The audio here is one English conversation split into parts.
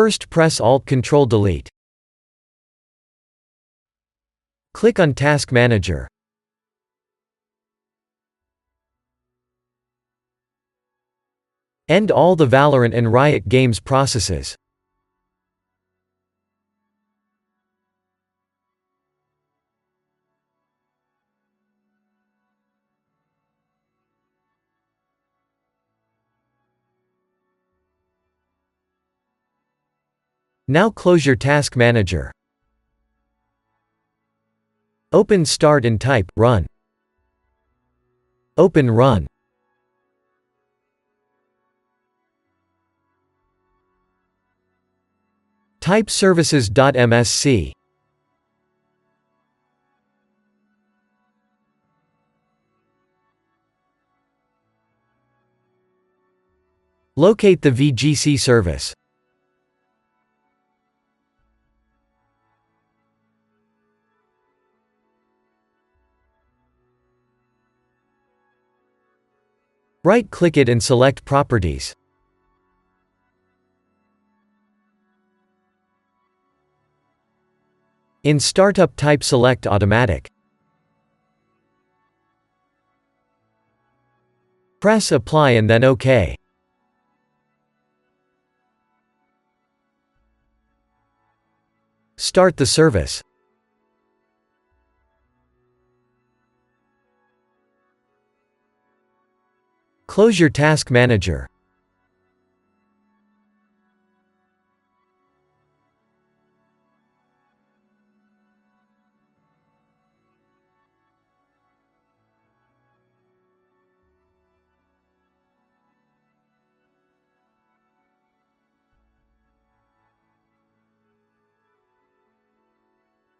First press Alt-Control-Delete. Click on Task Manager. End all the Valorant and Riot Games processes. Now close your Task Manager. Open Start and type Run. Open Run. Type services.msc. Locate the VGC service. Right-click it and select Properties. In Startup type select Automatic. Press Apply and then OK. Start the service. Close your Task Manager.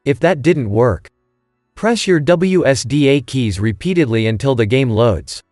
If that didn't work, press your WSDA keys repeatedly until the game loads.